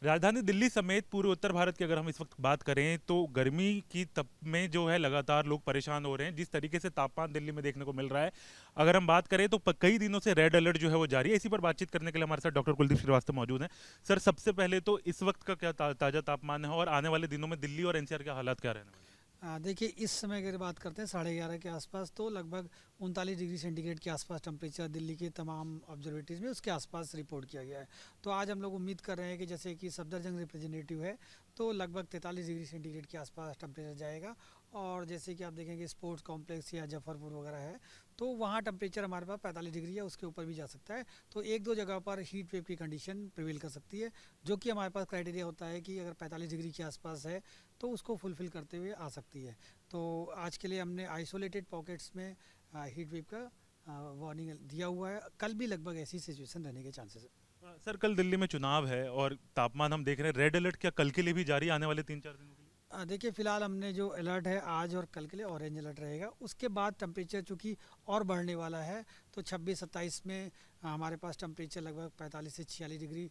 राजधानी दिल्ली समेत पूरे उत्तर भारत की अगर हम इस वक्त बात करें तो गर्मी की तप में जो है लगातार लोग परेशान हो रहे हैं। जिस तरीके से तापमान दिल्ली में देखने को मिल रहा है, अगर हम बात करें तो कई दिनों से रेड अलर्ट जो है वो जारी है। इसी पर बातचीत करने के लिए हमारे साथ डॉक्टर कुलदीप श्रीवास्तव मौजूद हैं। सर, सबसे पहले तो इस वक्त का क्या ताज़ा तापमान है और आने वाले दिनों में दिल्ली और एनसीआर के हालात क्या रहने वाले हैं? देखिए, इस समय अगर बात करते हैं 11:30 के आसपास, तो लगभग 39 डिग्री सेंटीग्रेड के आसपास टेम्परेचर दिल्ली के तमाम ऑब्जर्वेटरीज में उसके आसपास रिपोर्ट किया गया है। तो आज हम लोग उम्मीद कर रहे हैं कि जैसे कि सफदरजंग रिप्रेजेंटेटिव है, तो लगभग 43 डिग्री सेंटीग्रेड के आसपास टेम्परेचर जाएगा। और जैसे कि आप देखेंगे स्पोर्ट्स कॉम्प्लेक्स या जफरपुर वगैरह है, तो वहाँ टेम्परेचर हमारे पास 45 डिग्री या उसके ऊपर भी जा सकता है। तो एक दो जगह पर हीट वेव की कंडीशन प्रिवेल कर सकती है, जो कि हमारे पास क्राइटेरिया होता है कि अगर 45 डिग्री के आसपास है तो उसको फुलफ़िल करते हुए आ सकती है। तो आज के लिए हमने आइसोलेटेड पॉकेट्स में हीट वेव का वार्निंग दिया हुआ है। कल भी लगभग ऐसी सिचुएशन रहने के चांसेस है। सर, कल दिल्ली में चुनाव है और तापमान हम देख रहे हैं, रेड अलर्ट क्या कल के लिए भी जारी है आने वाले 3-4 दिनों के लिए? देखिए, फ़िलहाल हमने जो अलर्ट है आज और कल के लिए ऑरेंज अलर्ट रहेगा। उसके बाद टेम्परेचर चूँकि और बढ़ने वाला है, तो 26-27 में हमारे पास टेम्परेचर लगभग 45 से 46 डिग्री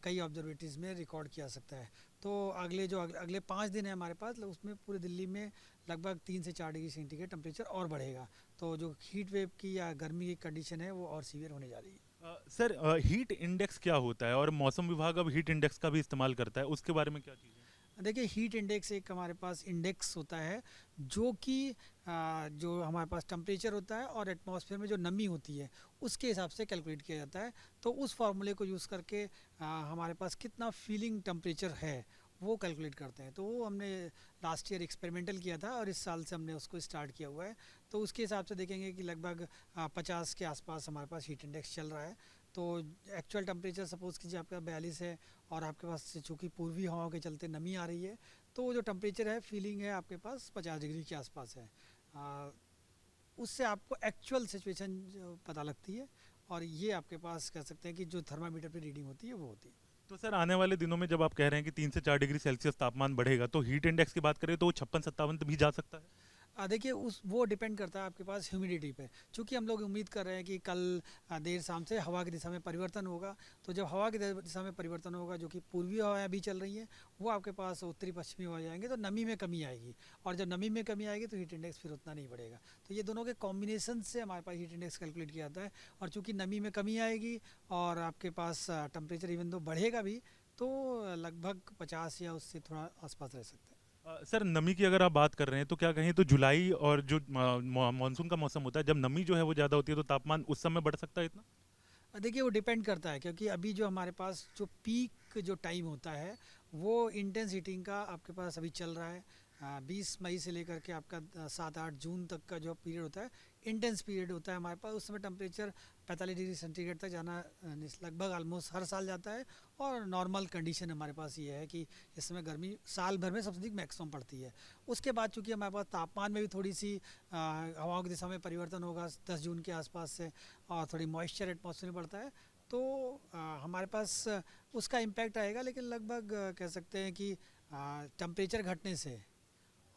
कई ऑब्जर्वेटरीज में रिकॉर्ड किया जा सकता है। तो अगले 5 दिन है हमारे पास, उसमें पूरे दिल्ली में लगभग 3 से 4 डिग्री सेंटीग्रेड टेम्परेचर और बढ़ेगा। तो जो हीट वेव की या गर्मी की कंडीशन है वो और सीवियर होने जा रही है। सर, हीट इंडेक्स क्या होता है और मौसम विभाग अब हीट इंडेक्स का भी इस्तेमाल करता है, उसके बारे में क्या चीज़ है? देखिए, हीट इंडेक्स एक हमारे पास इंडेक्स होता है, जो कि जो हमारे पास टेम्परेचर होता है और एटमॉस्फेयर में जो नमी होती है उसके हिसाब से कैलकुलेट किया जाता है। तो उस फार्मूले को यूज़ करके हमारे पास कितना फीलिंग टेम्परेचर है वो कैलकुलेट करते हैं। तो वो हमने लास्ट ईयर एक्सपेरिमेंटल किया था और इस साल से हमने उसको स्टार्ट किया हुआ है। तो उसके हिसाब से देखेंगे कि लगभग 50 के आसपास हमारे पास हीट इंडेक्स चल रहा है। तो एक्चुअल टेम्परेचर सपोज़ कीजिए आपका 42 है, और आपके पास चूँकि पूर्वी हवाओं के चलते नमी आ रही है, तो वो जो टेम्परेचर है फीलिंग है आपके पास 50 डिग्री के आसपास है। आ, उससे आपको एक्चुअल सिचुएशन पता लगती है, और ये आपके पास कह सकते हैं कि जो थर्मामीटर पे रीडिंग होती है वो होती है। तो सर, आने वाले दिनों में जब आप कह रहे हैं कि 3 से 4 डिग्री सेल्सियस तापमान बढ़ेगा, तो हीट इंडेक्स की बात करें तो वो 56-57 भी जा सकता है? देखिए, उस वो डिपेंड करता है आपके पास ह्यूमिडिटी पे। चूँकि हम लोग उम्मीद कर रहे हैं कि कल देर शाम से हवा की दिशा में परिवर्तन होगा। तो जब हवा की दिशा में परिवर्तन होगा, जो कि पूर्वी हवाएं अभी चल रही हैं, वो आपके पास उत्तरी पश्चिमी हवा जाएंगे, तो नमी में कमी आएगी। और जब नमी में कमी आएगी तो हीट इंडेक्स फिर उतना नहीं बढ़ेगा। तो ये दोनों के कॉम्बिनेशन से हमारे पास हीट इंडेक्स कैलकुलेट किया जाता है। और चूँकि नमी में कमी आएगी और आपके पास टेम्परेचर इवन दो बढ़ेगा भी, तो लगभग 50 या उससे थोड़ा आसपास रह सकता है। सर, नमी की अगर आप बात कर रहे हैं तो क्या कहें तो जुलाई और जो मानसून का मौसम होता है, जब नमी जो है वो ज़्यादा होती है तो तापमान उस समय बढ़ सकता है इतना? देखिए, वो डिपेंड करता है, क्योंकि अभी जो हमारे पास जो पीक जो टाइम होता है वो इंटेंस हीटिंग का आपके पास अभी चल रहा है। 20 मई से लेकर के आपका 7-8 जून तक का जो पीरियड होता है, इंटेंस पीरियड होता है हमारे पास। उस समय टेम्परेचर 45 डिग्री सेंटीग्रेड तक जाना लगभग आलमोस्ट हर साल जाता है। और नॉर्मल कंडीशन हमारे पास ये है कि इस समय गर्मी साल भर में सबसे अधिक मैक्सिमम पड़ती है। उसके बाद चूँकि हमारे पास तापमान में भी थोड़ी सी हवाओं की दिशा में परिवर्तन होगा 10 जून के आसपास से, और थोड़ी मॉइस्चर एटमॉस्फेयर में बढ़ता है, तो हमारे पास उसका इम्पैक्ट आएगा। लेकिन लगभग कह सकते हैं कि टेम्परेचर घटने से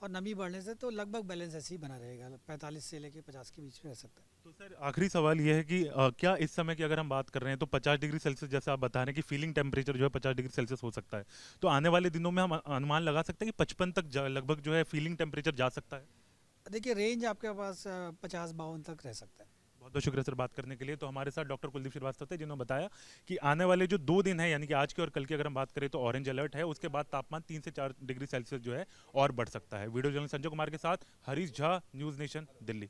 और नमी बढ़ने से तो लगभग बैलेंस ऐसे ही बना रहेगा, 45 से लेके 50 के बीच में रह सकता है। तो सर, आखिरी सवाल ये है कि क्या इस समय की अगर हम बात कर रहे हैं तो 50 डिग्री सेल्सियस, जैसे आप बता रहे हैं कि फीलिंग टेम्परेचर जो है 50 डिग्री सेल्सियस हो सकता है, तो आने वाले दिनों में हम अनुमान लगा सकते हैं कि 55 तक लगभग जो है फीलिंग टेम्परेचर जा सकता है? देखिए, रेंज आपके पास 50-52 तक रह सकता है। बहुत बहुत शुक्रिया सर बात करने के लिए। तो हमारे साथ डॉक्टर कुलदीप श्रीवास्तव थे, जिन्होंने बताया कि आने वाले जो 2 दिन है, यानी कि आज के और कल की अगर हम बात करें तो ऑरेंज अलर्ट है, उसके बाद तापमान 3 से 4 डिग्री सेल्सियस जो है और बढ़ सकता है। वीडियो जर्नलिस्ट संजय कुमार के साथ हरीश झा, न्यूज़ नेशन, दिल्ली।